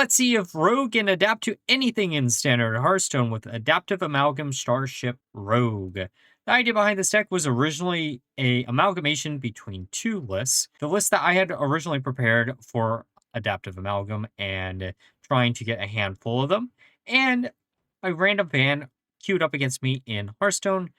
let's see if Rogue can adapt to anything in Standard Hearthstone with Adaptive Amalgam Starship Rogue. The idea behind this deck was originally a amalgamation between two lists. The list that I had originally prepared for Adaptive Amalgam and trying to get a handful of them, and a random fan queued up against me in Hearthstone,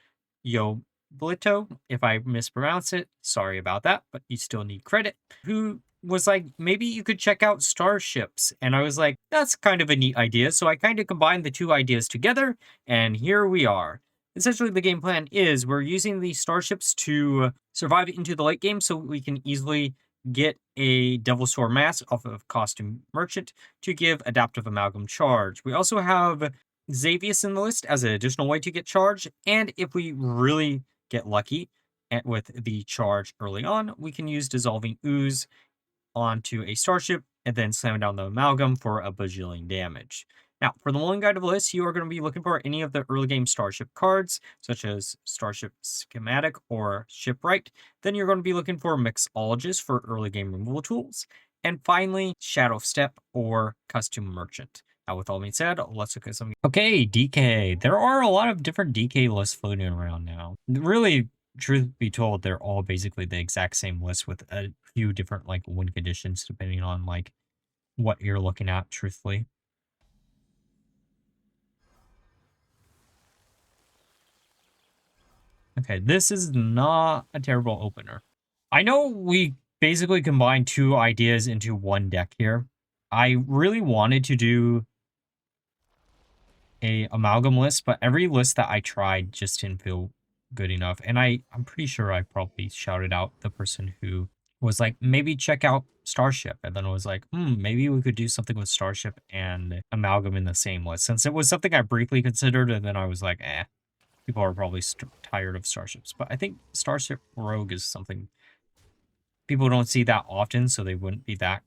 Yo Blito, if I mispronounce it, sorry about that, but you still need credit, who was like, maybe you could check out Starships. And I was like, that's kind of a neat idea. So I kind of combined the two ideas together, and here we are. Essentially, the game plan is we're using these starships to survive into the late game so we can easily get a Devil Sword Mask off of Costume Merchant to give Adaptive Amalgam charge. We also have Xavius in the list as an additional way to get charge, and if we really get lucky with the charge early on, we can use Dissolving Ooze onto a starship and then slam down the amalgam for a bajillion damage. Now, for the Mulligan Guide of the list, you are going to be looking for any of the early game starship cards, such as Starship Schematic or Shipwright. Then you're going to be looking for Mixologist for early game removal tools. And finally, Shadow Step or Custom Merchant. Now, with all being said, let's look at some. Okay, DK. There are a lot of different DK lists floating around now. Really, truth be told, they're all basically the exact same list with a few different like win conditions depending on like what you're looking at, truthfully. Okay, this is not a terrible opener. I know we basically combined two ideas into one deck here. I really wanted to do a amalgam list, but every list that I tried just didn't feel good enough. And I'm pretty sure I probably shouted out the person who was like, maybe check out Starship. And then it was like, maybe we could do something with Starship and Amalgam in the same list. Since it was something I briefly considered, and then I was like, people are probably tired of Starships. But I think Starship Rogue is something people don't see that often, so they wouldn't be that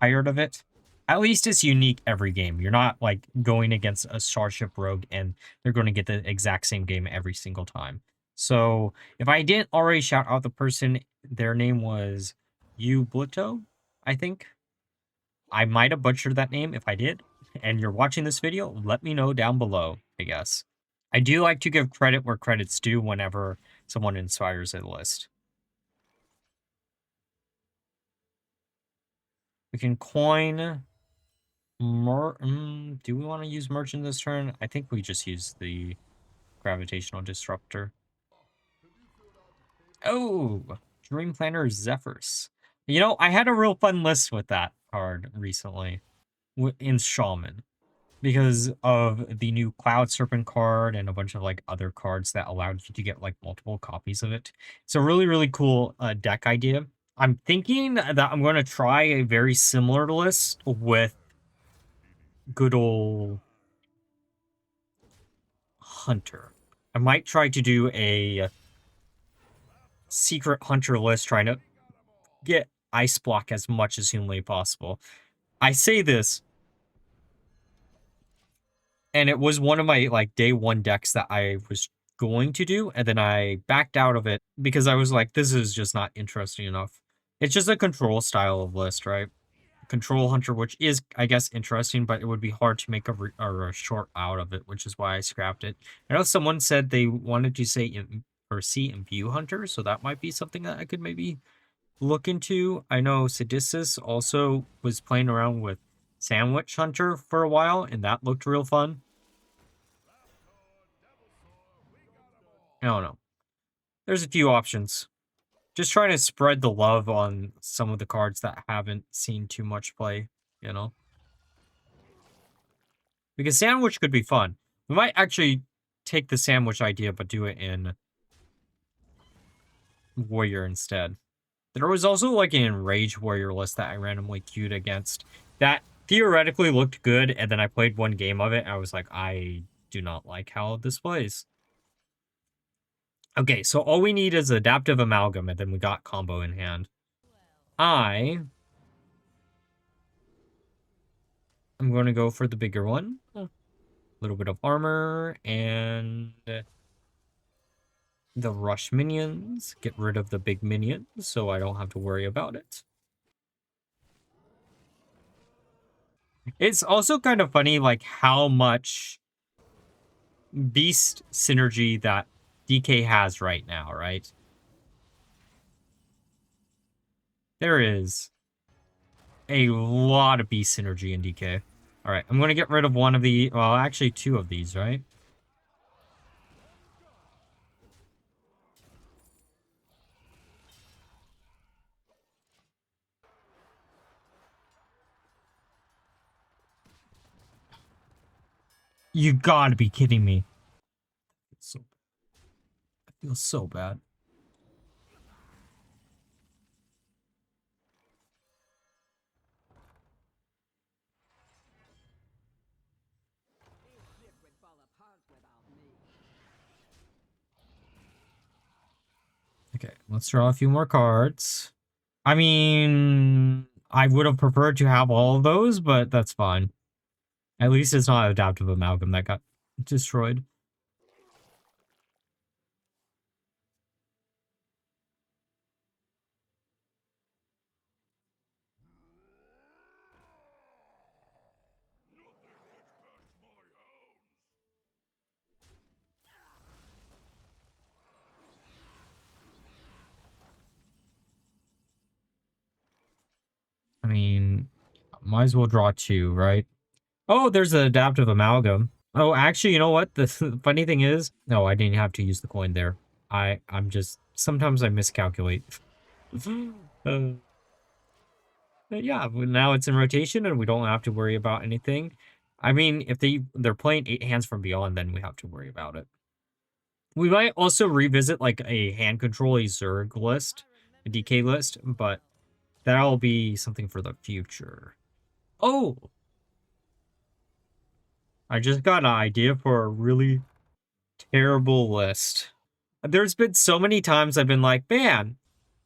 tired of it. At least it's unique every game. You're not like going against a Starship Rogue and they're going to get the exact same game every single time. So if I didn't already shout out the person, their name was Blito, I think. I might have butchered that name. If I did, and you're watching this video, let me know down below, I guess. I do like to give credit where credit's due whenever someone inspires a list. We can coin... do we want to use Merchant this turn? I think we just use the Gravitational Disruptor. Oh, Dream Planner Zephyrs. You know, I had a real fun list with that card recently in Shaman because of the new Cloud Serpent card and a bunch of like other cards that allowed you to get like multiple copies of it. It's a really, really cool deck idea. I'm thinking that I'm going to try a very similar list with good old Hunter. I might try to do a secret Hunter list trying to get Ice Block as much as humanly possible. I say this, and it was one of my like day one decks that I was going to do, and then I backed out of it because I was like, this is just not interesting enough. It's just a control style of list, right? Control Hunter, which is, I guess, interesting, but it would be hard to make a short out of it, which is why I scrapped it. I know someone said they wanted to say or see Imbue Hunter, so that might be something that I could maybe look into. I know Sadissus also was playing around with Sandwich Hunter for a while, and that looked real fun. I don't know. There's a few options. Just trying to spread the love on some of the cards that haven't seen too much play, you know? Because Sandwich could be fun. We might actually take the Sandwich idea, but do it in Warrior instead. There was also like an Enraged Warrior list that I randomly queued against that theoretically looked good, and then I played one game of it, and I was like, I do not like how this plays. Okay, so all we need is Adaptive Amalgam, and then we got combo in hand. I'm going to go for the bigger one. A little bit of armor, and the rush minions. Get rid of the big minions, so I don't have to worry about it. It's also kind of funny, like, how much beast synergy that DK has right now, right? There is a lot of beast synergy in DK. All right, I'm going to get rid of one of the, well, actually two of these, right? You gotta be kidding me. So, I feel so bad. Okay, let's draw a few more cards. I mean, I would have preferred to have all of those, but that's fine. At least it's not Adaptive Amalgam that got destroyed. I mean, might as well draw two, right? Oh, there's an Adaptive Amalgam. Oh, actually, you know what? The funny thing is, no, I didn't have to use the coin there. I'm just, sometimes I miscalculate. uh, yeah, now it's in rotation and we don't have to worry about anything. I mean, if they're playing 8 hands from beyond, then we have to worry about it. We might also revisit like a hand control, a Zerg list, a DK list, but that'll be something for the future. Oh, I just got an idea for a really terrible list. There's been so many times I've been like, man,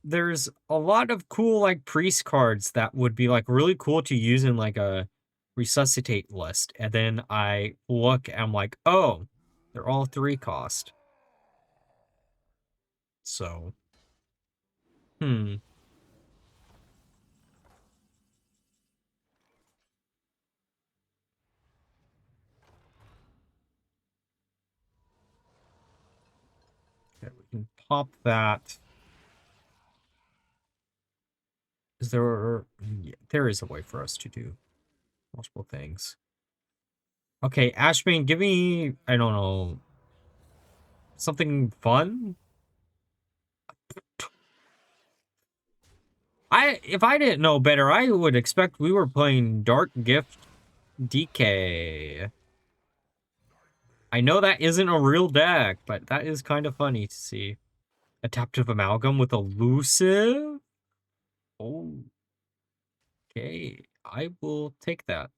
there's a lot of cool like priest cards that would be like really cool to use in like a resuscitate list. And then I look and I'm like, oh, they're all 3 cost. So, hmm. Okay, we can pop that. Is there... Yeah, there is a way for us to do multiple things. Okay, Ashbane, give me, I don't know, something fun? If I didn't know better, I would expect we were playing Dark Gift DK. I know that isn't a real deck, but that is kind of funny to see. Adaptive Amalgam with Elusive? Oh, okay. I will take that.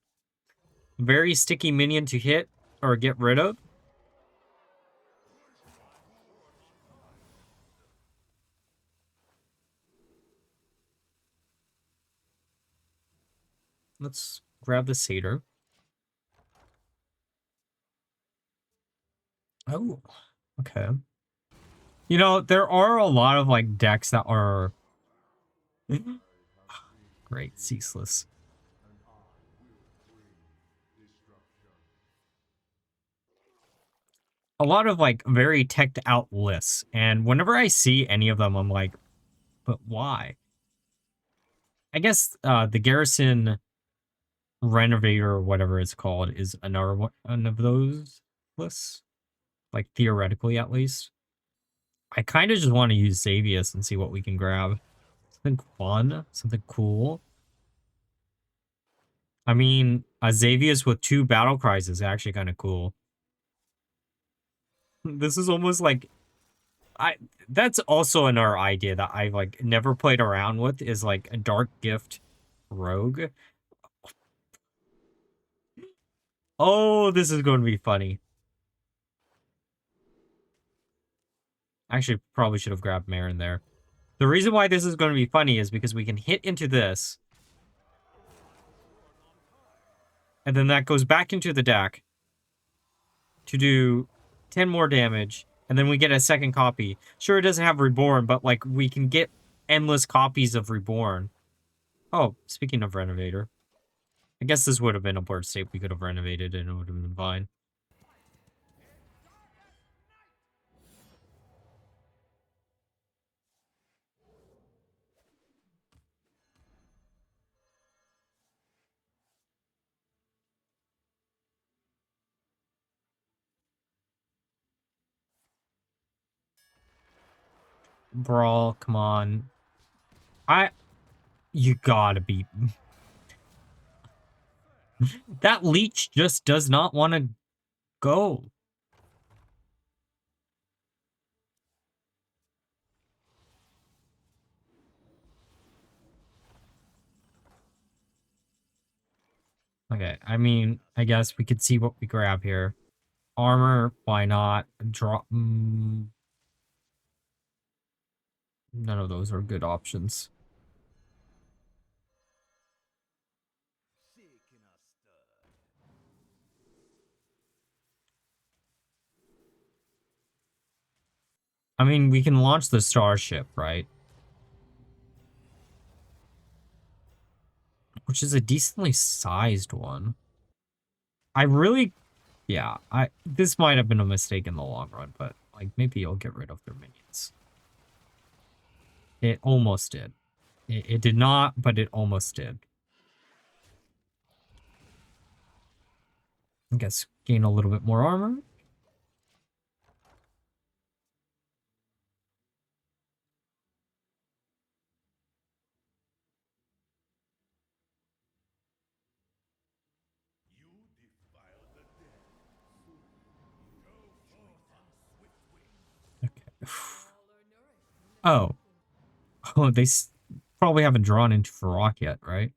Very sticky minion to hit or get rid of. Let's grab the Satyr. Oh, okay. You know, there are a lot of like decks that are great, ceaseless. A lot of like very teched out lists, and whenever I see any of them, I'm like, but why? I guess the Garrison Renovator or whatever it's called is another one of those lists, like theoretically at least. I kind of just want to use Xavius and see what we can grab. Something fun, something cool. I mean, a Xavius with 2 battle cries is actually kind of cool. This is almost like that's also another idea that I've like never played around with is like a Dark Gift Rogue. Oh, this is going to be funny. Actually, probably should have grabbed Marin there. The reason why this is going to be funny is because we can hit into this. And then that goes back into the deck to do 10 more damage. And then we get a second copy. Sure, it doesn't have Reborn, but like we can get endless copies of Reborn. Oh, speaking of Renovator. I guess this would have been a port state we could have renovated and it would have been fine. Brawl, come on. You gotta be... That leech just does not want to go. Okay, I mean, I guess we could see what we grab here. Armor, why not? Drop... none of those are good options. I mean, we can launch the Starship, right? Which is a decently sized one. I really... Yeah, this might have been a mistake in the long run, but, like, maybe you'll get rid of their minions. It almost did. It did not, but it almost did. I guess gain a little bit more armor. Okay. Oh. Oh, they probably haven't drawn into Farok yet, right?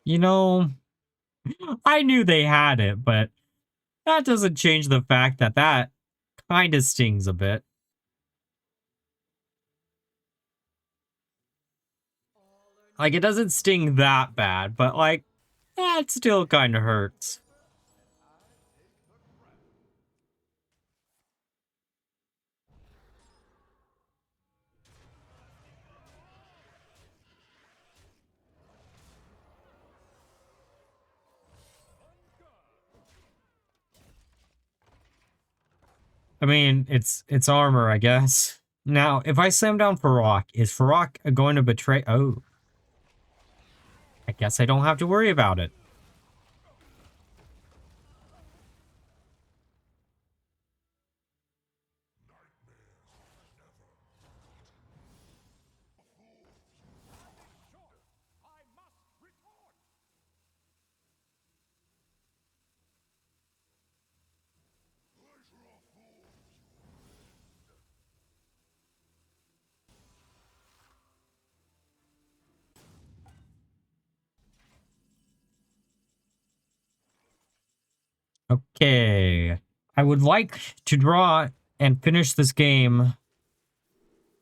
You know, I knew they had it, but that doesn't change the fact that that kind of stings a bit. Like, it doesn't sting that bad, but, like, that still kind of hurts. I mean, it's armor, I guess. Now, if I slam down Farok, is Farok going to betray? Oh. I guess I don't have to worry about it. Okay. I would like to draw and finish this game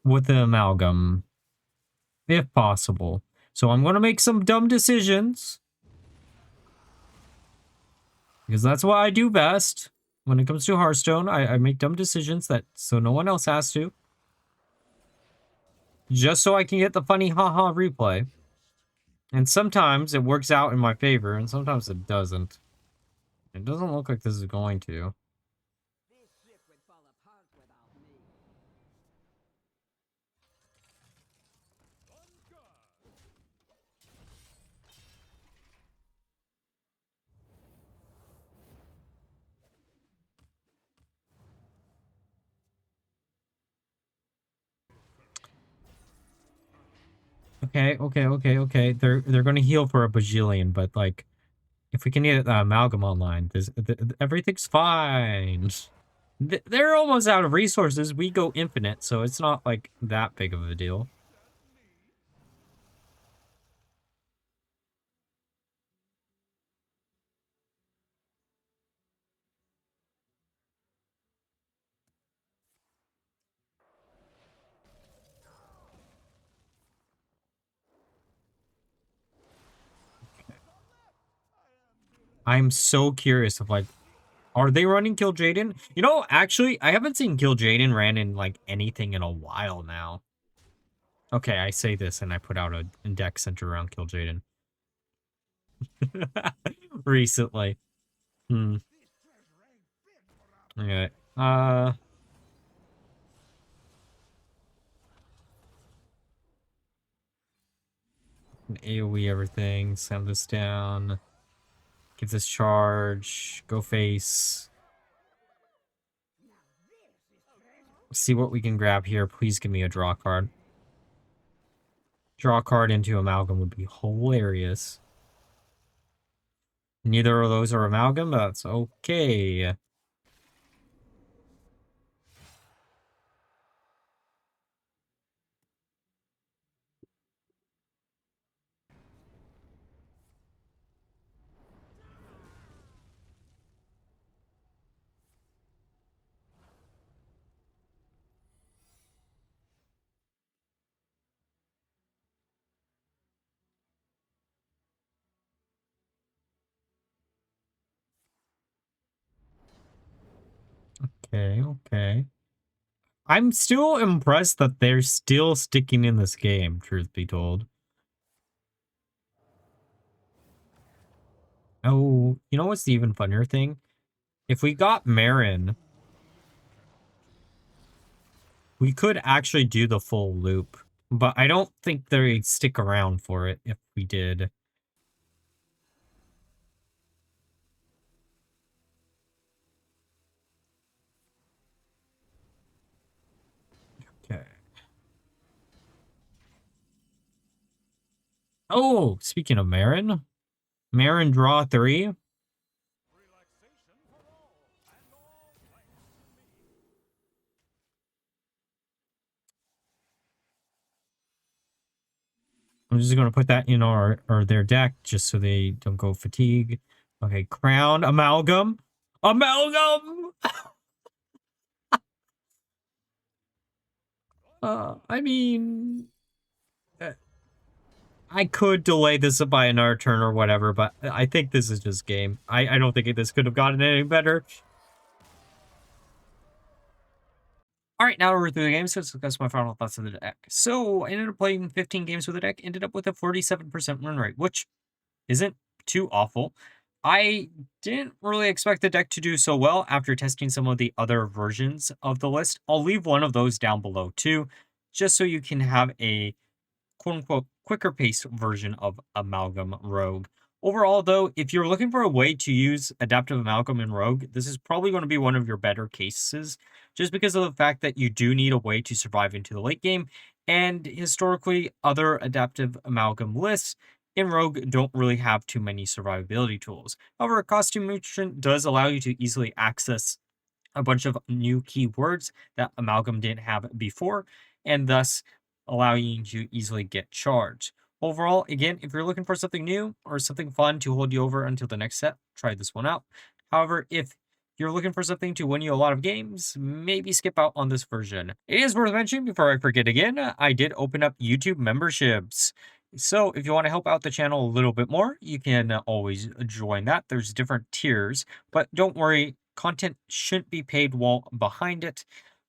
with the Amalgam, if possible. So I'm going to make some dumb decisions. Because that's what I do best. When it comes to Hearthstone, I make dumb decisions that so no one else has to. Just so I can get the funny haha replay. And sometimes it works out in my favor, and sometimes it doesn't. It doesn't look like this is going to. Okay. They're gonna heal for a bajillion, but like, if we can get Amalgam online, everything's fine. They're almost out of resources. We go infinite, so it's not like that big of a deal. I'm so curious of like, are they running Kill Jaden? You know, actually, I haven't seen Kill Jaden ran in like anything in a while now. Okay, I say this and I put out a deck centered around Kill Jaden. Recently. Hmm. Okay. AoE everything. Send this down. Give this charge. Go face. See what we can grab here. Please give me a draw card. Draw card into Amalgam would be hilarious. Neither of those are Amalgam, but that's okay. Okay, okay. I'm still impressed that they're still sticking in this game, truth be told. Oh, you know what's the even funnier thing? If we got Marin, we could actually do the full loop. But I don't think they'd stick around for it if we did. Okay. Oh, speaking of Marin, Marin draw 3. I'm just going to put that in our or their deck just so they don't go fatigue. Okay, Crown, Amalgam. Amalgam! I mean, uh, I could delay this by another turn or whatever, but I think this is just game. I don't think this could have gotten any better. All right, now we're through the game, so let's discuss my final thoughts of the deck. So I ended up playing 15 games with the deck, ended up with a 47% win rate, which isn't too awful. I didn't really expect the deck to do so well after testing some of the other versions of the list. I'll leave one of those down below too, just so you can have a quote unquote quicker pace version of Amalgam Rogue. Overall, though, if you're looking for a way to use Adaptive Amalgam in Rogue, this is probably going to be one of your better cases, just because of the fact that you do need a way to survive into the late game, and historically, other Adaptive Amalgam lists in Rogue don't really have too many survivability tools. However, Costume Merchant does allow you to easily access a bunch of new keywords that Amalgam didn't have before, and thus allowing you to easily get charged. Overall, again, if you're looking for something new or something fun to hold you over until the next set, try this one out. However, if you're looking for something to win you a lot of games, maybe skip out on this version. It is worth mentioning before I forget again, I did open up YouTube memberships. So if you want to help out the channel a little bit more, you can always join that. There's different tiers, but don't worry, content shouldn't be paid while behind it.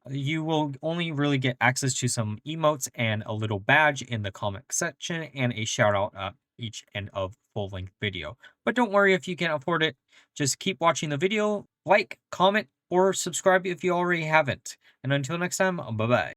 You will only really get access to some emotes and a little badge in the comment section and a shout out at each end of full length video. But don't worry if you can't afford it. Just keep watching the video, like, comment, or subscribe if you already haven't. And until next time, bye bye.